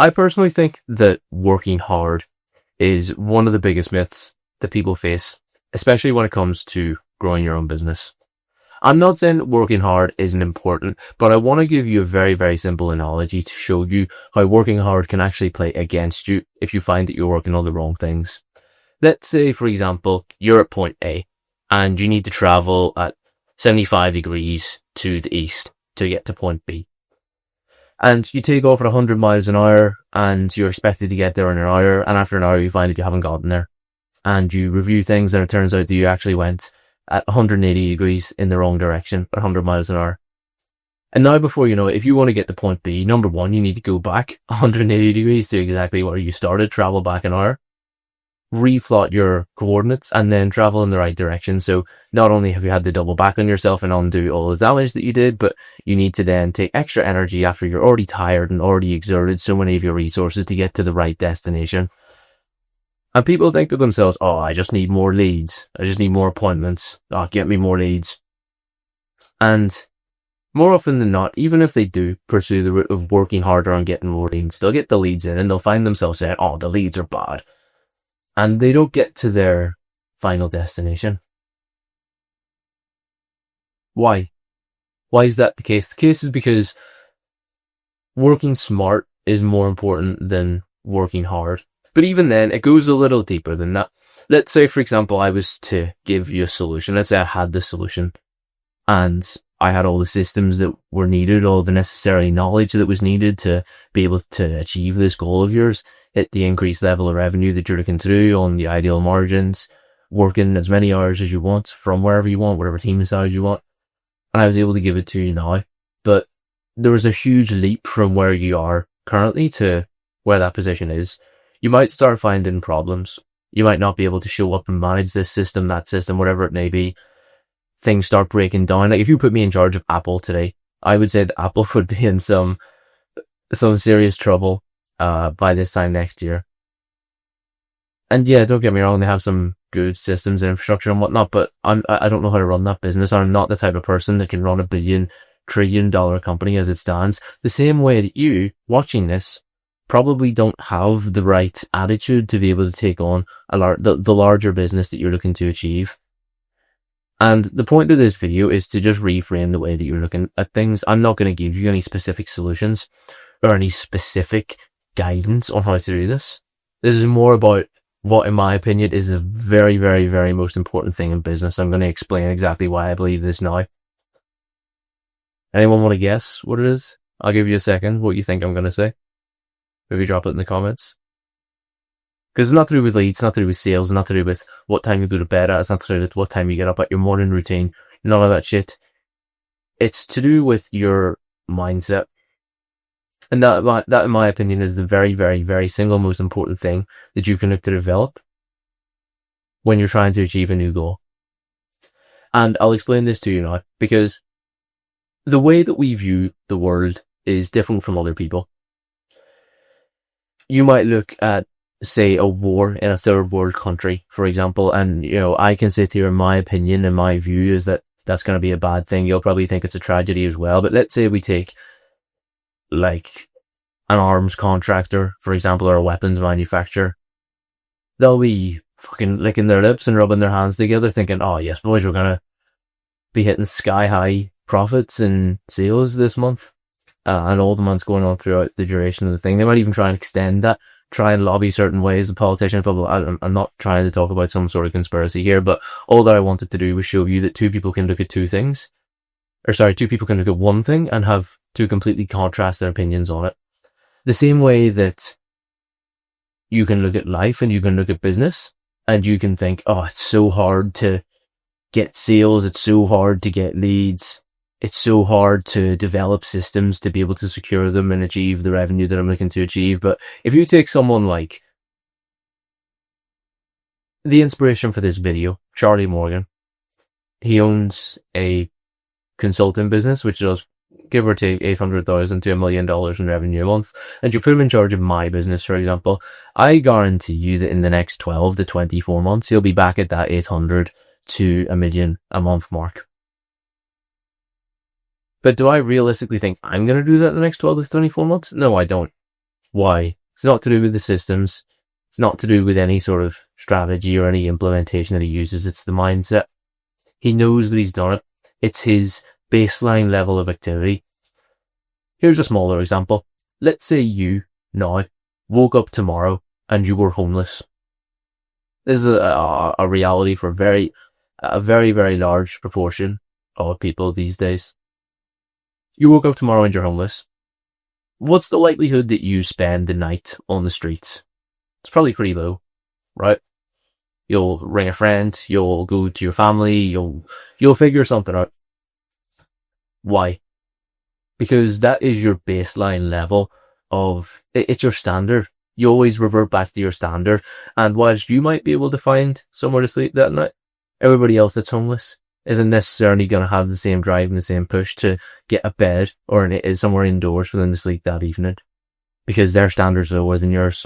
I personally think that working hard is one of the biggest myths that people face, especially when it comes to growing your own business. I'm not saying that working hard isn't important, but I want to give you a very, very simple analogy to show you how working hard can actually play against you if you find that you're working on the wrong things. Let's say, for example, you're at point A and you need to travel at 75 degrees to the east to get to point B. And you take off at 100 miles an hour and you're expected to get there in an hour. And after an hour, you find that you haven't gotten there. And you review things and it turns out that you actually went at 180 degrees in the wrong direction at 100 miles an hour. And now before you know it, if you want to get to point B, number one, you need to go back 180 degrees to exactly where you started, travel back an hour, replot your coordinates, and then travel in the right direction. So not only have you had to double back on yourself and undo all the damage that you did, but you need to then take extra energy after you're already tired and already exerted so many of your resources to get to the right destination. And people think to themselves, oh, I just need more leads. I just need more appointments. Oh, get me more leads. And more often than not, even if they do pursue the route of working harder on getting more leads, they'll get the leads in and they'll find themselves saying, oh, the leads are bad. And they don't get to their final destination. Why? Why is that the case? The case is because working smart is more important than working hard. But even then, it goes a little deeper than that. Let's say, for example, I was to give you a solution. Let's say I had the solution and I had all the systems that were needed, all the necessary knowledge that was needed to be able to achieve this goal of yours, hit the increased level of revenue that you're looking to do on the ideal margins, working as many hours as you want from wherever you want, whatever team size you want. And I was able to give it to you now. But there was a huge leap from where you are currently to where that position is. You might start finding problems. You might not be able to show up and manage this system, that system, whatever it may be. Things start breaking down. Like if you put me in charge of Apple today, I would say that Apple would be in some serious trouble by this time next year. And yeah, don't get me wrong, they have some good systems and infrastructure and whatnot, but I don't know how to run that business. I'm not the type of person that can run a $1 trillion company as it stands. The same way that you, watching this, probably don't have the right attitude to be able to take on the larger business that you're looking to achieve. And the point of this video is to just reframe the way that you're looking at things. I'm not going to give you any specific solutions or any specific guidance on how to do this. This is more about what, in my opinion, is the very, very, very most important thing in business. I'm going to explain exactly why I believe this now. Anyone want to guess what it is? I'll give you a second. What you think I'm going to say? Maybe drop it in the comments. Because it's not to do with leads, it's not to do with sales, it's not to do with what time you go to bed at, it's not to do with what time you get up at your morning routine, none of that shit. It's to do with your mindset. And that in my opinion is the very, very, very single most important thing that you can look to develop when you're trying to achieve a new goal. And I'll explain this to you now, because the way that we view the world is different from other people. You might look at, say, a war in a third world country, for example, and, I can sit here, in my opinion and my view is that that's going to be a bad thing. You'll probably think it's a tragedy as well. But let's say we take, like, an arms contractor, for example, or a weapons manufacturer. They'll be fucking licking their lips and rubbing their hands together thinking, oh, yes, boys, we're going to be hitting sky-high profits in sales this month. And all the months going on throughout the duration of the thing. They might even try and extend that, try and lobby certain ways. The politician, I'm not trying to talk about some sort of conspiracy here, but all that I wanted to do was show you that two people can look at two people can look at one thing and have two completely contrasting opinions on it. The same way that you can look at life and you can look at business and you can think, oh, it's so hard to get sales, it's so hard to get leads. It's so hard to develop systems to be able to secure them and achieve the revenue that I'm looking to achieve. But if you take someone like the inspiration for this video, Charlie Morgan, he owns a consulting business, which does give or take $800,000 to $1 million in revenue a month. And you put him in charge of my business, for example, I guarantee you that in the next 12 to 24 months, he'll be back at that 800 to $1 million a month mark. But do I realistically think I'm going to do that in the next 12 to 24 months? No, I don't. Why? It's not to do with the systems. It's not to do with any sort of strategy or any implementation that he uses. It's the mindset. He knows that he's done it. It's his baseline level of activity. Here's a smaller example. Let's say you now woke up tomorrow and you were homeless. This is a reality for a very, very large proportion of people these days. You woke up tomorrow and you're homeless. What's the likelihood that you spend the night on the streets? It's probably pretty low, right? You'll ring a friend, you'll go to your family, you'll figure something out. Why? Because that is your baseline level of, it's your standard. You always revert back to your standard. And whilst you might be able to find somewhere to sleep that night, everybody else that's homeless isn't necessarily going to have the same drive and the same push to get a bed or somewhere indoors for them to sleep that evening, because their standards are lower than yours.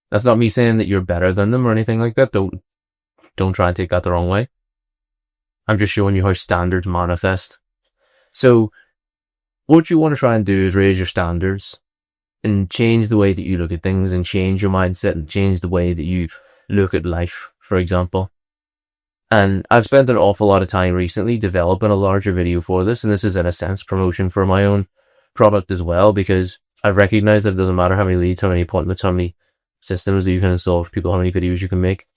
That's not me saying that you're better than them or anything like that. Don't try and take that the wrong way. I'm just showing you how standards manifest. So what you want to try and do is raise your standards and change the way that you look at things and change your mindset and change the way that you look at life, for example. And I've spent an awful lot of time recently developing a larger video for this, and this is in a sense promotion for my own product as well, because I've recognized that it doesn't matter how many leads, how many appointments, how many systems that you can install for people, how many videos you can make.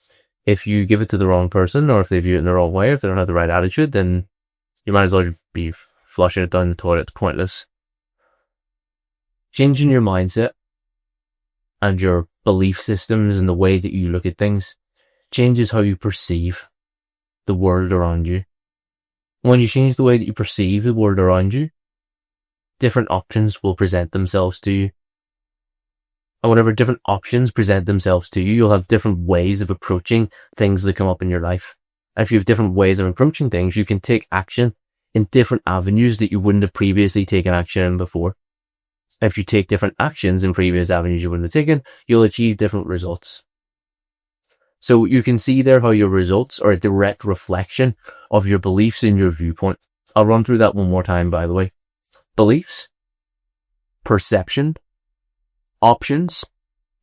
If you give it to the wrong person, or if they view it in the wrong way, if they don't have the right attitude, then you might as well be flushing it down the toilet. It's pointless. Changing your mindset and your belief systems and the way that you look at things changes how you perceive the world around you. When you change the way that you perceive the world around you, different options will present themselves to you. And whenever different options present themselves to you, you'll have different ways of approaching things that come up in your life. And if you have different ways of approaching things, you can take action in different avenues that you wouldn't have previously taken action in before. And if you take different actions in previous avenues you wouldn't have taken, you'll achieve different results. So you can see there how your results are a direct reflection of your beliefs and your viewpoint. I'll run through that one more time, by the way. Beliefs, perception, options,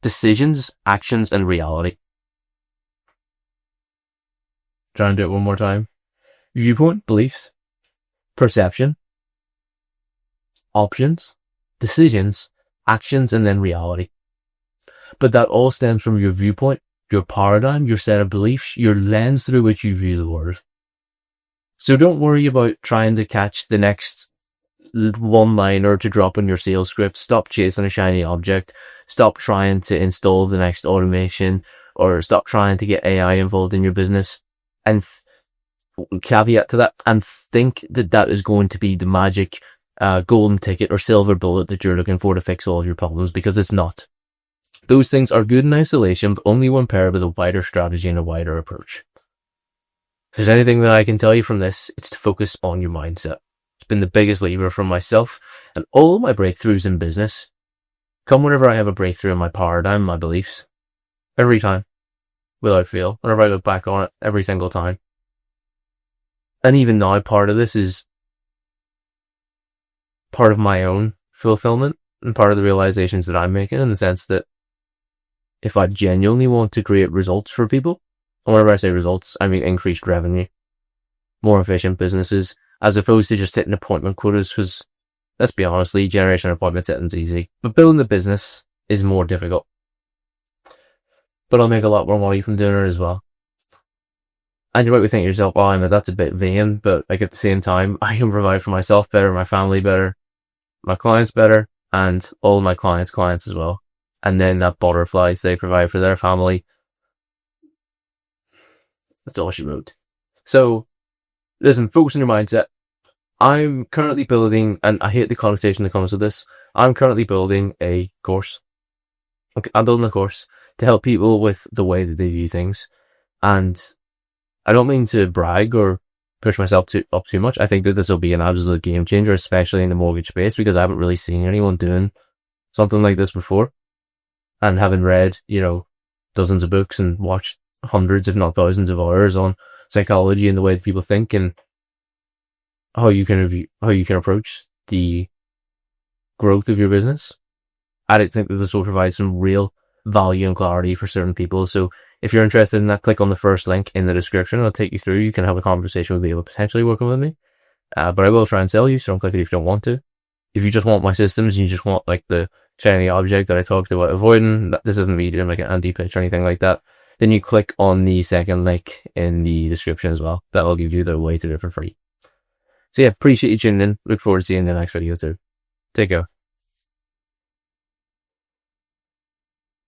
decisions, actions, and reality. Try and do it one more time. Viewpoint, beliefs, perception, options, decisions, actions, and then reality. But that all stems from your viewpoint, your paradigm, your set of beliefs, your lens through which you view the world. So don't worry about trying to catch the next one-liner to drop in your sales script. Stop chasing a shiny object. Stop trying to install the next automation, or stop trying to get AI involved in your business. And caveat to that, and think that that is going to be the magic golden ticket or silver bullet that you're looking for to fix all of your problems, because it's not. Those things are good in isolation, but only when paired with a wider strategy and a wider approach. If there's anything that I can tell you from this, it's to focus on your mindset. It's been the biggest lever from myself, and all of my breakthroughs in business come whenever I have a breakthrough in my paradigm, my beliefs. Every time. Without fail. Whenever I look back on it, every single time. And even now, part of this is part of my own fulfillment and part of the realizations that I'm making, in the sense that if I genuinely want to create results for people, and whenever I say results, I mean increased revenue, more efficient businesses, as opposed to just hitting appointment quotas, because let's be honest, lead generation appointment setting's easy, but building the business is more difficult. But I'll make a lot more money from doing it as well. And you might be thinking to yourself, oh, I know that's a bit vain, but like at the same time, I can provide for myself better, my family better, my clients better, and all my clients' clients as well. And then that butterflies they provide for their family. That's all she wrote. So, listen, focus on your mindset. I'm currently building, and I hate the connotation that comes with this, I'm currently building a course. Okay, I'm building a course to help people with the way that they view things. And I don't mean to brag or push myself up too much. I think that this will be an absolute game changer, especially in the mortgage space, because I haven't really seen anyone doing something like this before. And having read, dozens of books and watched hundreds, if not thousands of hours on psychology and the way that people think and how you can approach the growth of your business, I don't think that this will provide some real value and clarity for certain people. So if you're interested in that, click on the first link in the description. It'll take you through. You can have a conversation with people potentially working with me. But I will try and sell you, so don't click it if you don't want to. If you just want my systems and you just want like the shiny object that I talked about avoiding, this isn't me doing like an anti-pitch or anything like that, then you click on the second link in the description as well. That will give you the way to do it for free. So yeah, appreciate you tuning in. Look forward to seeing you in the next video too. Take care.